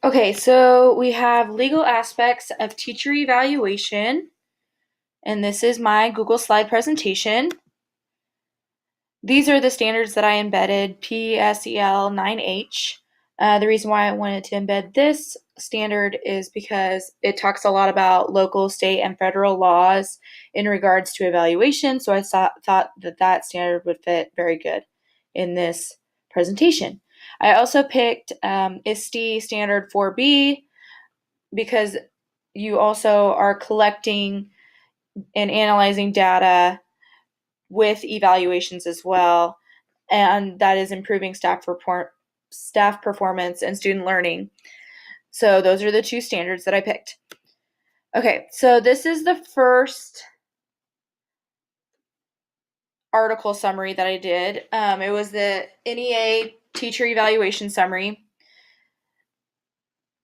Okay, so we have legal aspects of teacher evaluation, and this is my Google slide presentation. These are the standards that I embedded, PSEL 9H. The reason why I wanted to embed this standard is because it talks a lot about local, state, and federal laws in regards to evaluation, so I thought that that standard would fit very good in this presentation. I also picked ISTE standard 4B because you also are collecting and analyzing data with evaluations as well, and that is improving staff performance and student learning. So those are the two standards that I picked. Okay, so this is the first article summary that I did. It was the NEA teacher evaluation summary.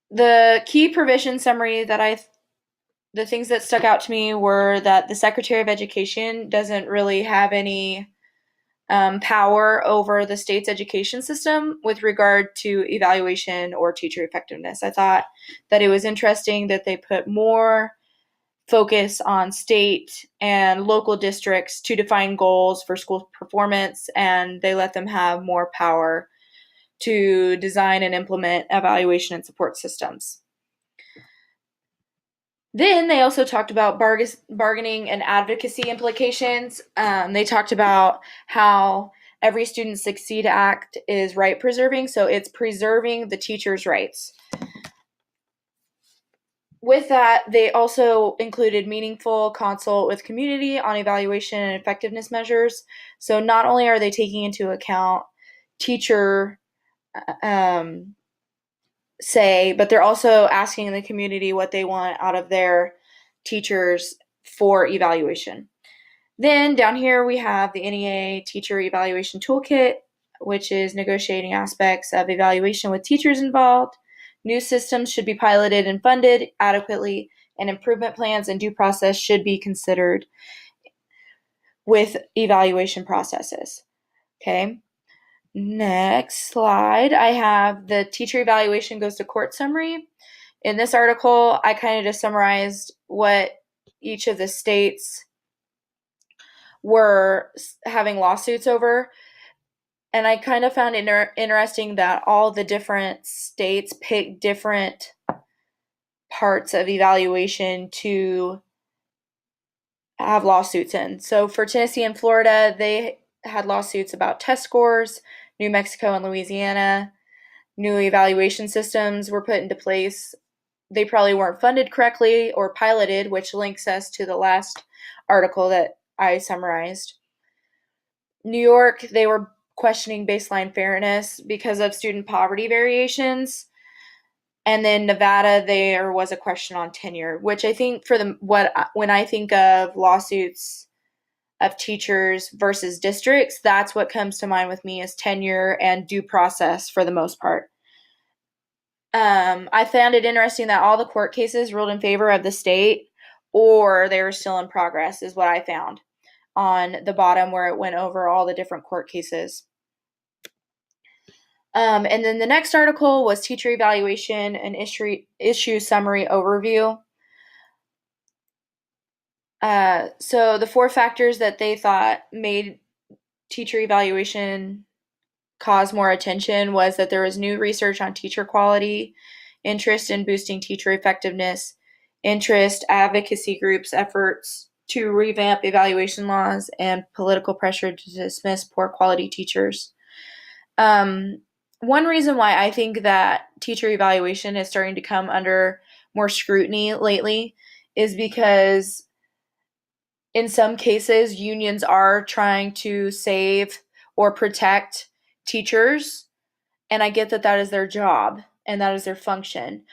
The key provision summary the things that stuck out to me were that the Secretary of Education doesn't really have any power over the state's education system with regard to evaluation or teacher effectiveness. I thought that it was interesting that they put more focus on state and local districts to define goals for school performance, and they let them have more power to design and implement evaluation and support systems. Then they also talked about bargaining and advocacy implications. They talked about how every student Succeed Act is right preserving, so it's preserving the teacher's rights. With that, they also included meaningful consult with community on evaluation and effectiveness measures. So not only are they taking into account teacher say, but they're also asking the community what they want out of their teachers for evaluation. Then down here we have the NEA Teacher Evaluation Toolkit, which is negotiating aspects of evaluation with teachers involved. New systems should be piloted and funded adequately, and improvement plans and due process should be considered with evaluation processes. Okay. Next slide, I have the teacher evaluation goes to court summary. In this article, I kind of just summarized what each of the states were having lawsuits over. And I kind of found it interesting that all the different states pick different parts of evaluation to have lawsuits in. So for Tennessee and Florida, they had lawsuits about test scores. New Mexico and Louisiana, new evaluation systems were put into place. They probably weren't funded correctly or piloted, which links us to the last article that I summarized. New York, they were questioning baseline fairness because of student poverty variations. And then Nevada, there was a question on tenure, which I think when I think of lawsuits of teachers versus districts, that's what comes to mind with me is tenure and due process for the most part. I found it interesting that all the court cases ruled in favor of the state or they were still in progress is what I found on the bottom where it went over all the different court cases. And then the next article was teacher evaluation and issue summary overview. So the 4 factors that they thought made teacher evaluation cause more attention was that there was new research on teacher quality, interest in boosting teacher effectiveness, interest, advocacy groups' efforts to revamp evaluation laws, and political pressure to dismiss poor quality teachers. One reason why I think that teacher evaluation is starting to come under more scrutiny lately is because in some cases, unions are trying to save or protect teachers, and I get that that is their job and that is their function.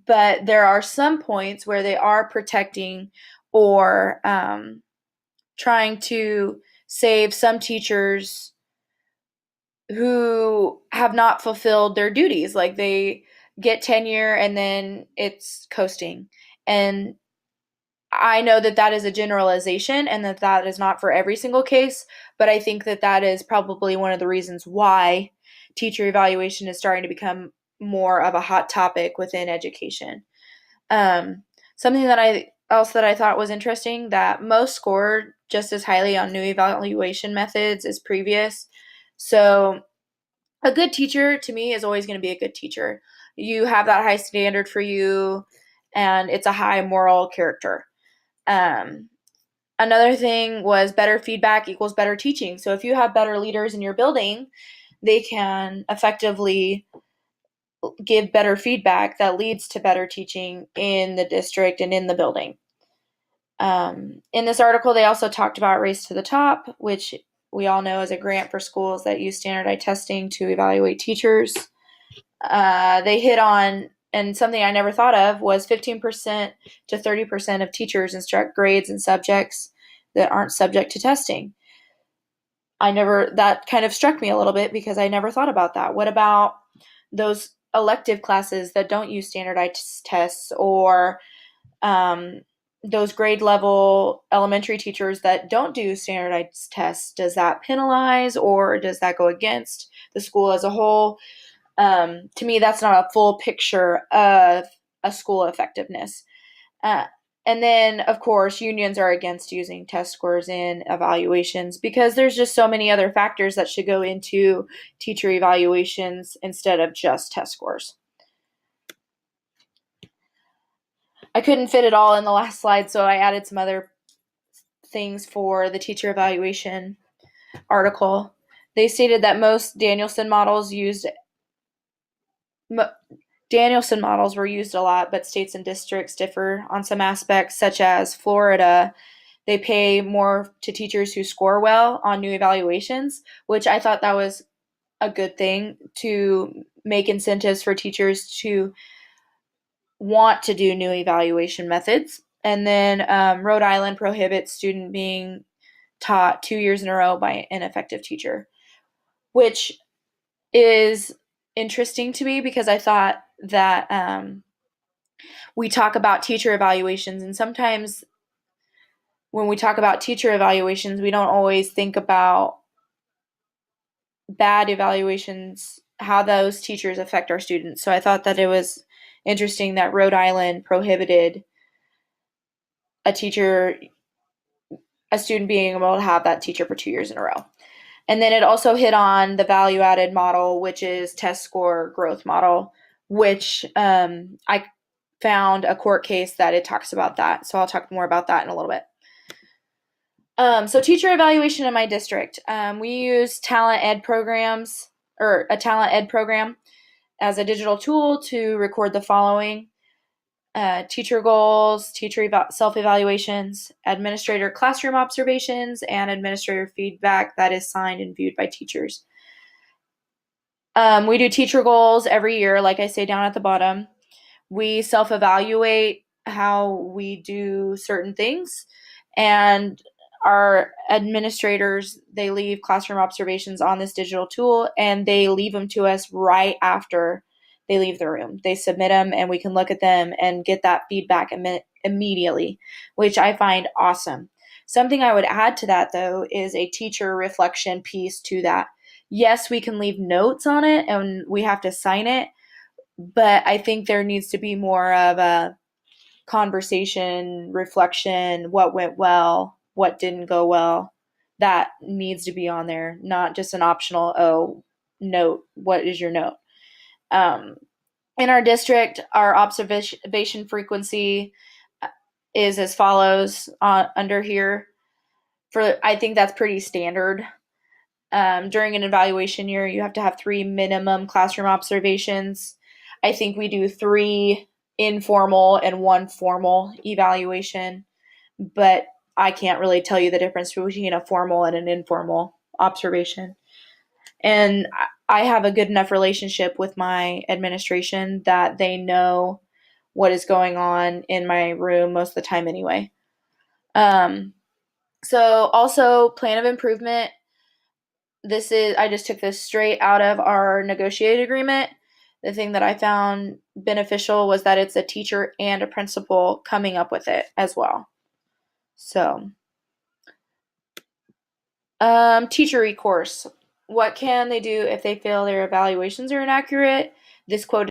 But there are some points where they are protecting or trying to save some teachers who have not fulfilled their duties. Like they get tenure and then it's coasting. And I know that that is a generalization and that that is not for every single case, but I think that that is probably one of the reasons why teacher evaluation is starting to become more of a hot topic within education. Something that I thought was interesting, that most scored just as highly on new evaluation methods as previous. So a good teacher to me is always going to be a good teacher. You have that high standard for you, and it's a high moral character. Um, Another thing was better feedback equals better teaching. So if you have better leaders in your building, they can effectively give better feedback that leads to better teaching in the district and in the building. In this article, they also talked about Race to the Top, which we all know is a grant for schools that use standardized testing to evaluate teachers. They hit on, and something I never thought of was 15% to 30% of teachers instruct grades and subjects that aren't subject to testing. That kind of struck me a little bit because I never thought about that. What about those elective classes that don't use standardized tests, or those grade level elementary teachers that don't do standardized tests? Does that penalize, or does that go against the school as a whole? To me, that's not a full picture of a school effectiveness. Uh, and then, of course, unions are against using test scores in evaluations because there's just so many other factors that should go into teacher evaluations instead of just test scores. I couldn't fit it all in the last slide, so I added some other things for the teacher evaluation article. They stated that most Danielson models were used a lot, but states and districts differ on some aspects, such as Florida. They pay more to teachers who score well on new evaluations, which I thought that was a good thing, to make incentives for teachers to want to do new evaluation methods. And then Rhode Island prohibits student being taught 2 years in a row by an ineffective teacher, which is interesting to me because I thought that we talk about teacher evaluations, and sometimes when we talk about teacher evaluations, we don't always think about bad evaluations, how those teachers affect our students. So I thought that it was interesting that Rhode Island prohibited a student being able to have that teacher for 2 years in a row. And then it also hit on the value added model, which is test score growth model, which I found a court case that it talks about that. So I'll talk more about that in a little bit. So teacher evaluation in my district, we use talent ed programs, or a talent ed program, as a digital tool to record the following: teacher goals, teacher self-evaluations, administrator classroom observations, and administrator feedback that is signed and viewed by teachers. We do teacher goals every year, like I say down at the bottom. We self-evaluate how we do certain things, and our administrators, they leave classroom observations on this digital tool, and they leave them to us right after they leave the room. They submit them, and we can look at them and get that feedback immediately, which I find awesome. Something I would add to that, though, is a teacher reflection piece to that. Yes, we can leave notes on it, and we have to sign it, but I think there needs to be more of a conversation, reflection, what went well, what didn't go well. That needs to be on there, not just an optional, note. What is your note? In our district, our observation frequency is as follows under here. I think that's pretty standard. During an evaluation year, you have to have 3 minimum classroom observations. I think we do 3 informal and 1 formal evaluation, but I can't really tell you the difference between a formal and an informal observation. And I have a good enough relationship with my administration that they know what is going on in my room most of the time anyway. So also, plan of improvement. I just took this straight out of our negotiated agreement. The thing that I found beneficial was that it's a teacher and a principal coming up with it as well. So, teacher recourse. What can they do if they feel their evaluations are inaccurate? This quote